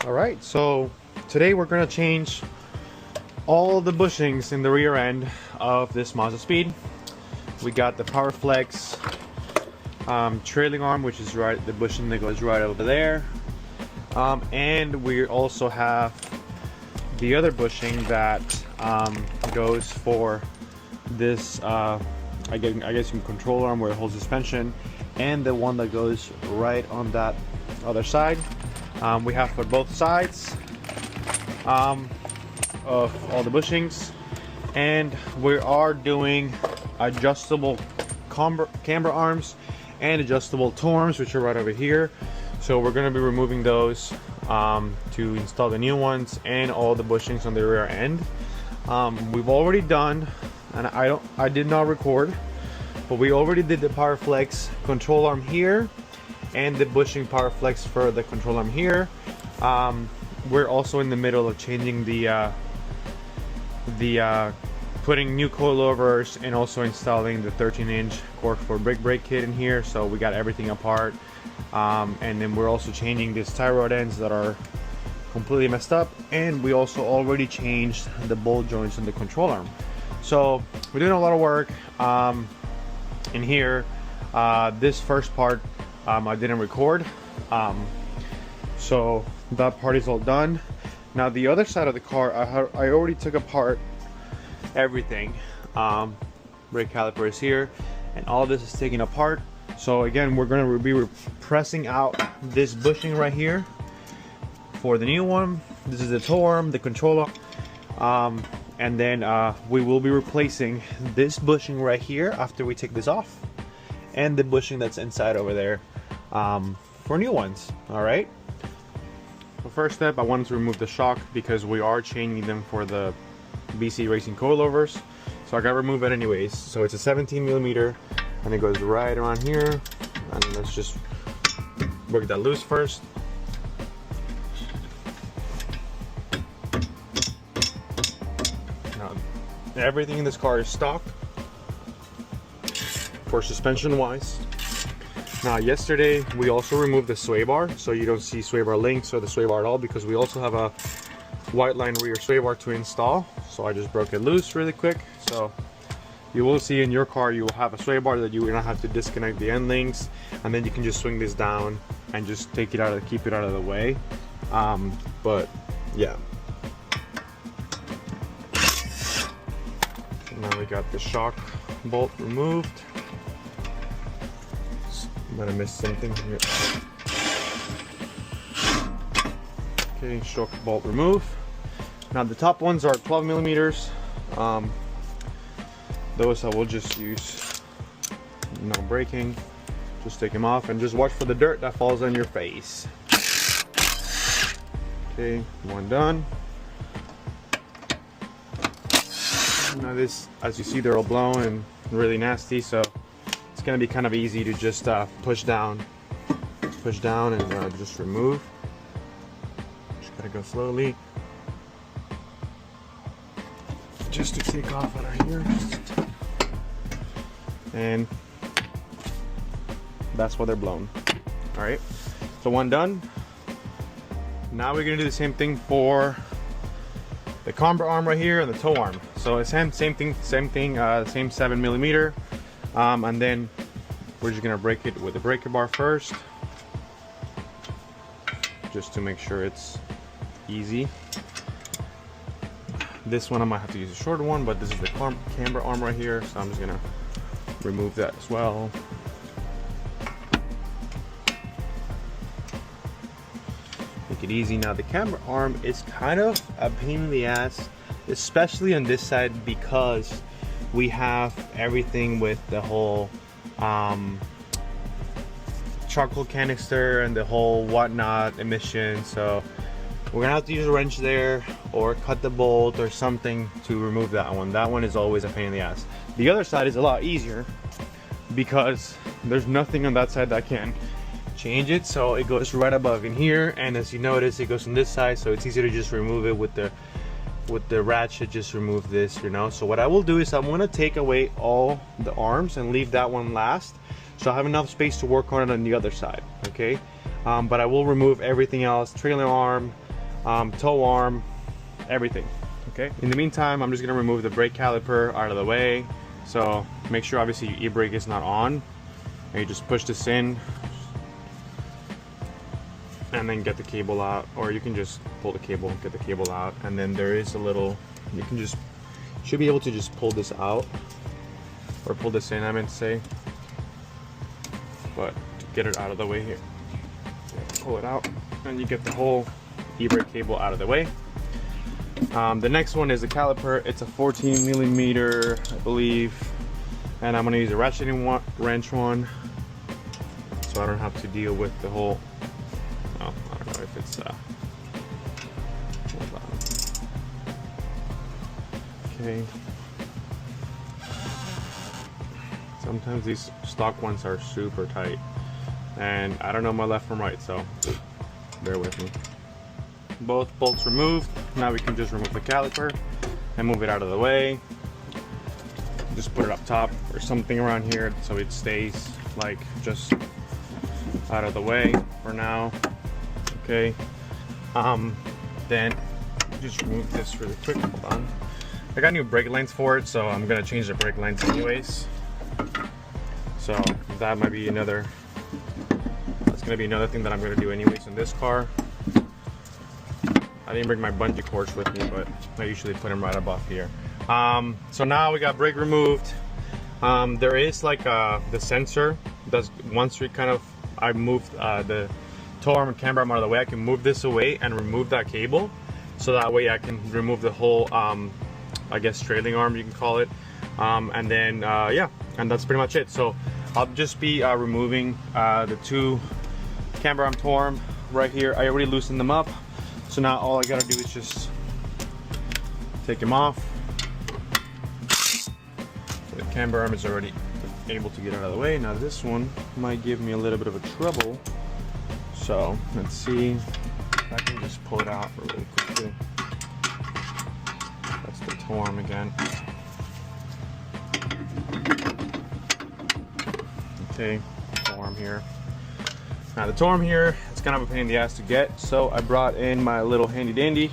Alright, so today we're going to change all the bushings in the rear end of this Mazdaspeed. We got the Powerflex trailing arm, which is the bushing that goes right over there. And we also have the other bushing that goes for this, I guess some control arm where it holds suspension, and the one that goes right on that other side. We have for both sides of all the bushings, and we are doing adjustable camber arms and adjustable toe arms, which are right over here. So we're going to be removing those to install the new ones and all the bushings on the rear end. We've already done, and I did not record, but we already did the Powerflex control arm here and the bushing Powerflex for the control arm here. We're also in the middle of changing the putting new coilovers and also installing the 13-inch cork for brake kit in here. So we got everything apart, and then we're also changing these tie rod ends that are completely messed up, and we also already changed the bolt joints on the control arm. So we're doing a lot of work in here. This first part I didn't record, so that part is all done. Now the other side of the car, I already took apart everything. Brake caliper is here, and all this is taken apart. So again, we're going to be pressing out this bushing right here for the new one. This is the toe arm, the control arm, and then we will be replacing this bushing right here after we take this off, and the bushing that's inside over there for new ones. All right, so first step, I wanted to remove the shock because we are changing them for the BC Racing coilovers, so I gotta remove it anyways. So it's a 17mm, and it goes right around here, and let's just work that loose first. Now everything in this car is stock for suspension wise. Now yesterday we also removed the sway bar, so you don't see sway bar links or the sway bar at all, because we also have a white line rear sway bar to install. So I just broke it loose really quick. So you will see in your car you will have a sway bar that you're gonna have to disconnect the end links, and then you can just swing this down and just take it out of, keep it out of the way. But yeah, so now we got the shock bolt removed. I might have missed something here. Okay, shock bolt remove. Now the top ones are 12mm. Those I will just use no braking. Just take them off and just watch for the dirt that falls on your face. Okay, one done. Now this, as you see, they're all blown and really nasty, so it's gonna be kind of easy to just push down and just remove. Just gotta go slowly, just to take off out of here. And that's why they're blown. All right, so one done. Now we're gonna do the same thing for the camber arm right here and the toe arm. So it's same thing, same 7mm. And then we're just gonna break it with the breaker bar first, just to make sure it's easy. This one I might have to use a shorter one, but this is the camber arm right here, so I'm just gonna remove that as well. Make it easy. Now the camber arm is kind of a pain in the ass, especially on this side, because we have everything with the whole charcoal canister and the whole whatnot emission. So we're gonna have to use a wrench there or cut the bolt or something to remove that one. That one is always a pain in the ass. The other side is a lot easier because there's nothing on that side that can change it, so it goes right above in here, and as you notice, it goes on this side, so it's easy to just remove it with the ratchet. Just remove this, you know. So what I will do is I'm gonna take away all the arms and leave that one last, so I have enough space to work on it on the other side. Okay, but I will remove everything else: trailer arm, toe arm, everything. Okay, in the meantime, I'm just gonna remove the brake caliper out of the way. So make sure obviously your e-brake is not on, and you just push this in and then get the cable out, or you can just pull the cable, get the cable out, and then there is a little, you can just, should be able to just pull this out, or pull this in, I meant to say, but to get it out of the way here, pull it out, and you get the whole e-brake cable out of the way. The next one is the caliper. It's a 14 millimeter, I believe, and I'm going to use a ratcheting wrench one, so I don't have to deal with the whole, well, I don't know if it's, hold on. Okay. Sometimes these stock ones are super tight, and I don't know my left from right, so bear with me. Both bolts removed. Now we can just remove the caliper and move it out of the way. Just put it up top or something around here so it stays like just out of the way for now. Okay. Then just remove this really quick. Hold on. I got new brake lines for it, so I'm gonna change the brake lines anyways. So that might be another. That's gonna be another thing that I'm gonna do anyways in this car. I didn't bring my bungee cords with me, but I usually put them right above here. So now we got brake removed. There is like the sensor. That's once we kind of, I moved the toe arm and camber arm out of the way, I can move this away and remove that cable. So that way I can remove the whole, I guess, trailing arm, you can call it. And then, yeah, and that's pretty much it. So I'll just be removing the two camber arm, toe arm right here. I already loosened them up. So now all I gotta do is just take them off. The camber arm is already able to get out of the way. Now this one might give me a little bit of a trouble. So let's see if I can just pull it out really quickly. That's the toe arm again. Okay, toe arm here. Now the toe arm here, it's kind of a pain in the ass to get, so I brought in my little handy dandy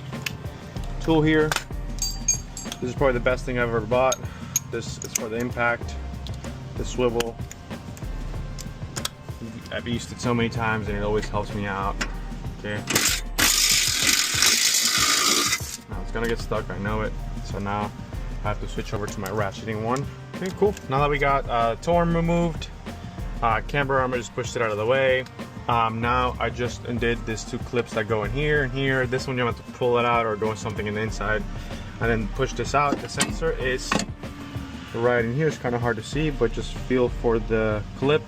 tool here. This is probably the best thing I've ever bought. This is for the impact, the swivel. I've used it so many times and it always helps me out. Okay. Now it's gonna get stuck, I know it. So now I have to switch over to my ratcheting one. Okay, cool. Now that we got toe arm removed, camber arm, I just pushed it out of the way. Now I just undid these two clips that go in here and here. This one you have to pull it out or do something in the inside and then push this out. The sensor is right in here. It's kind of hard to see, but just feel for the clip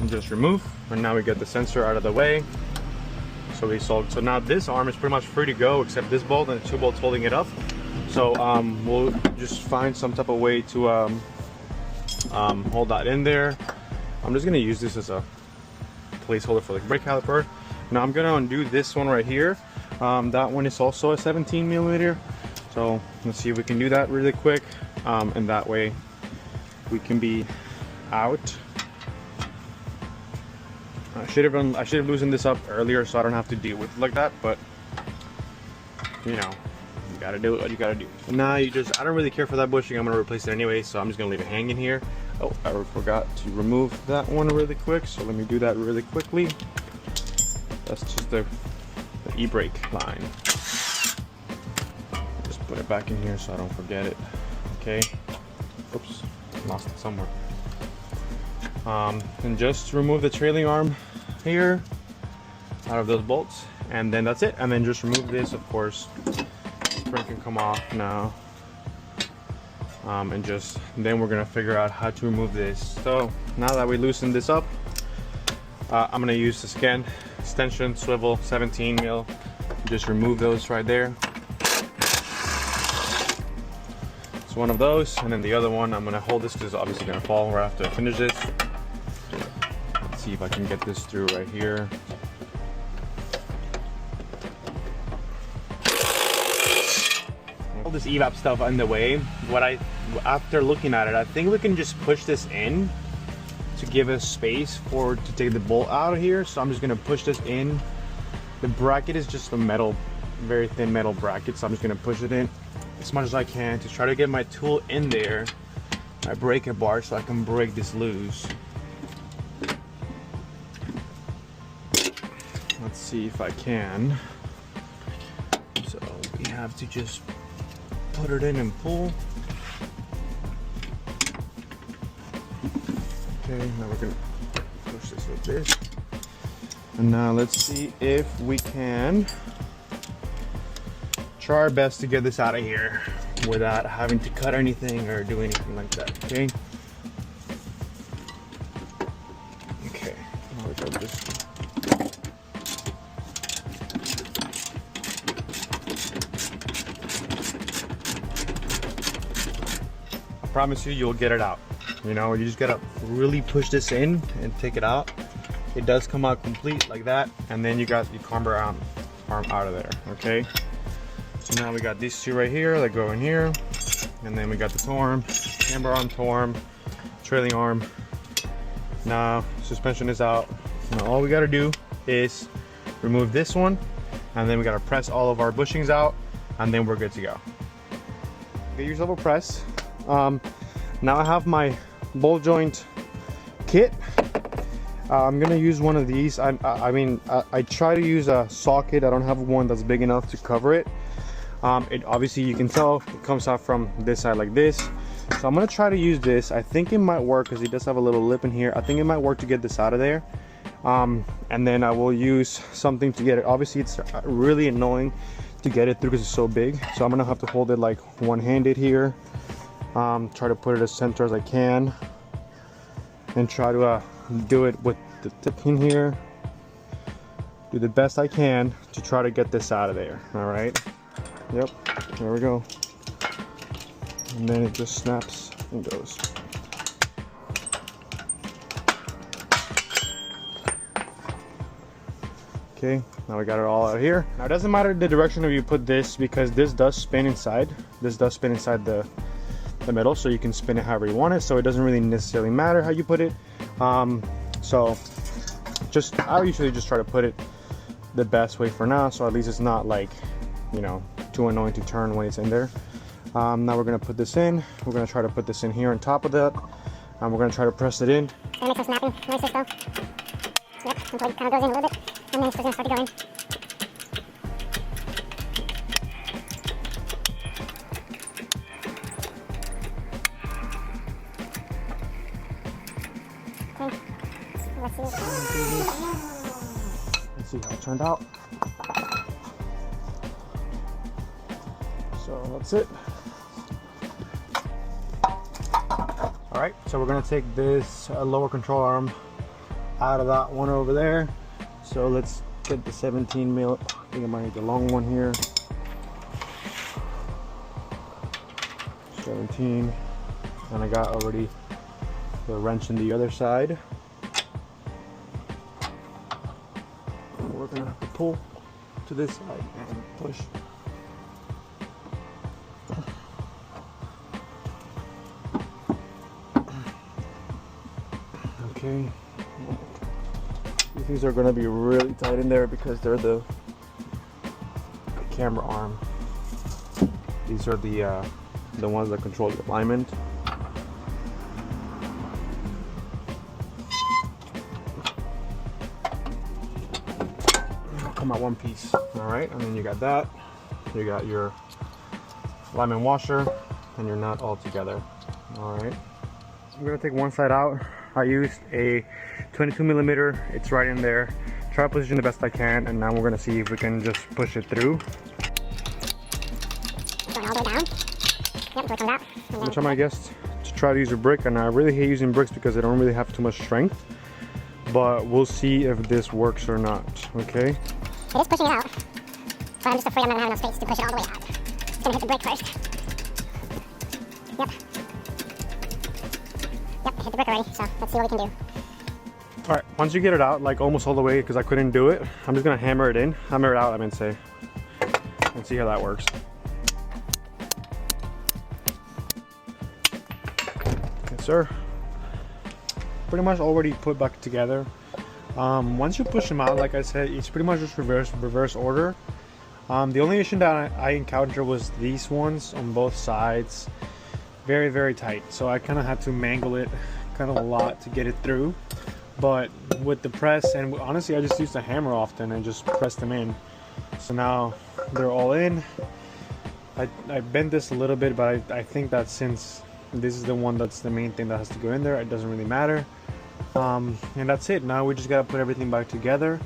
and just remove. And now we get the sensor out of the way. So we solved. So now this arm is pretty much free to go except this bolt and the two bolts holding it up. So we'll just find some type of way to hold that in there. I'm just gonna use this as a placeholder for the brake caliper. Now I'm gonna undo this one right here. That one is also a 17 millimeter. So let's see if we can do that really quick, and that way we can be out. I should have loosened this up earlier so I don't have to deal with it like that, but you know, you gotta do what you gotta do. Now I don't really care for that bushing. I'm gonna replace it anyway, so I'm just gonna leave it hanging here. Oh, I forgot to remove that one really quick, so let me do that really quickly. That's just the e-brake line. Just put it back in here so I don't forget it. Okay. Oops, lost it somewhere. And just remove the trailing arm here out of those bolts, and then that's it. And then just remove this, of course. Spring can come off now. And then we're gonna figure out how to remove this. So now that we loosened this up, I'm gonna use the extension swivel 17 mil. Just remove those right there. It's one of those, and then the other one I'm gonna hold this because it's obviously gonna fall right after I finish this. Let's see if I can get this through right here. All this evap stuff in the way. After looking at it, I think we can just push this in to give us space to take the bolt out of here. So I'm just gonna push this in The bracket is just a metal, very thin metal bracket, so I'm just gonna push it in as much as I can to try to get my tool in there, my breaker bar, so I can break this loose. Let's see if I can. So we have to just put it in and pull. Okay, now we're gonna push this with this. And now let's see if we can try our best to get this out of here without having to cut anything or do anything like that, okay? Okay, now we got this. I promise you, you'll get it out. You know, you just gotta really push this in and take it out. It does come out complete like that, and then you got the camber arm out of there, okay? So now we got these two right here that go in here, and then we got the torm, camber arm, torm, trailing arm. Now suspension is out. Now all we gotta do is remove this one, and then we gotta press all of our bushings out, and then we're good to go. Get yourself a press. Now I have my ball joint kit. I'm gonna use one of these. I try to use a socket. I don't have one that's big enough to cover it. It obviously, you can tell it comes out from this side like this. So I'm gonna try to use this. I think it might work because it does have a little lip in here. I think it might work to get this out of there. And then I will use something to get it. Obviously, it's really annoying to get it through because it's so big. So I'm gonna have to hold it like one-handed here. Try to put it as center as I can, and try to do it with the tip in here. Do the best I can to try to get this out of there. All right. Yep. There we go. And then it just snaps and goes. Okay. Now we got it all out here. Now it doesn't matter the direction of you put this, because this does spin inside. This does spin inside the middle, so you can spin it however you want it. So it doesn't really necessarily matter how you put it. So I usually just try to put it the best way for now, so at least it's not like, you know, too annoying to turn when it's in there. Now we're gonna put this in. We're gonna try to put this in here on top of that, and we're gonna try to press it in. Gonna make some snapping noises though. Yep, until it kind of goes in a little bit, and then it's gonna start to go in. Let's see how it turned out. So that's it. All right, so we're gonna take this lower control arm out of that one over there. So let's get the 17 mil. I think I might need the long one here. 17, and I got already the wrench on the other side. We're gonna have to pull to this side and push. Okay. These are gonna be really tight in there because they're the camber arm. These are the ones that control the alignment. Come out one piece. All right, and then you got that. You got your alignment washer and your nut all together. All right. I'm gonna take one side out. I used a 22 millimeter. It's right in there. Try to position the best I can, and now we're gonna see if we can just push it through. Going all the way down. Yep, so it comes out. I'm gonna try my best to try to use a brick, and I really hate using bricks because they don't really have too much strength. But we'll see if this works or not. Okay. It is pushing it out, but I'm just afraid I'm not gonna have enough space to push it all the way out. It's gonna hit the brick first. Yep. Yep, it hit the brick already, so let's see what we can do. All right, once you get it out, like almost all the way, because I couldn't do it, I'm just gonna hammer it in. Hammer it out, I meant to say. And see how that works. Yes, sir. Pretty much already put back together. Once you push them out, like I said, it's pretty much just reverse order. The only issue that I encountered was these ones on both sides, very tight. So I kind of had to mangle it kind of a lot to get it through. But with the press, and honestly I just used a hammer often and just pressed them in. So now they're all in. I bent this a little bit, but I think that since this is the one that's the main thing that has to go in there, it doesn't really matter. And that's it. Now we just gotta put everything back together.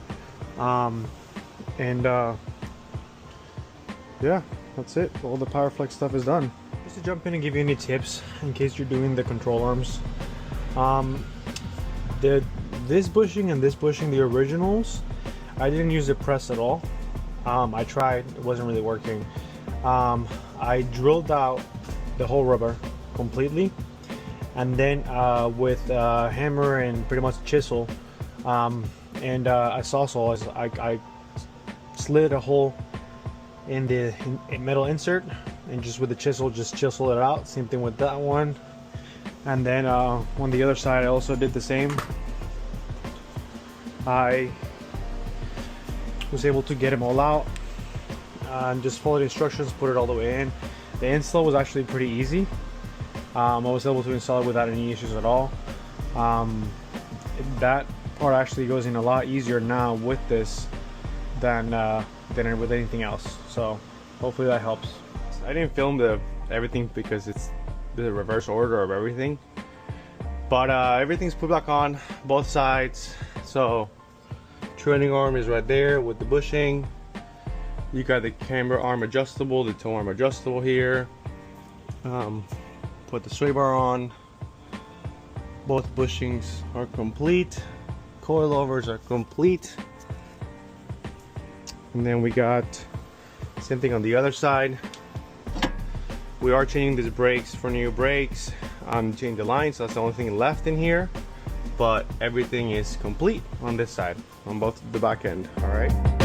Yeah, that's it. All the Powerflex stuff is done. Just to jump in and give you any tips in case you're doing the control arms. This bushing and this bushing, the originals, I didn't use the press at all. I tried, it wasn't really working. I drilled out the whole rubber completely, and then with hammer and pretty much chisel and a saw I slid a hole in the metal insert, and just with the chisel just chisel it out. Same thing with that one. And then on the other side I also did the same. I was able to get them all out and just follow the instructions, put it all the way in. The install was actually pretty easy. I was able to install it without any issues at all. That part actually goes in a lot easier now with this than with anything else. So hopefully that helps. I didn't film everything because it's the reverse order of everything, but everything's put back on both sides. So trailing arm is right there with the bushing. You got the camber arm adjustable, the toe arm adjustable here. Put the sway bar on. Both bushings are complete. Coilovers are complete. And then we got same thing on the other side. We are changing these brakes for new brakes. I'm changing the lines, so that's the only thing left in here. But everything is complete on this side, on both the back end. All right.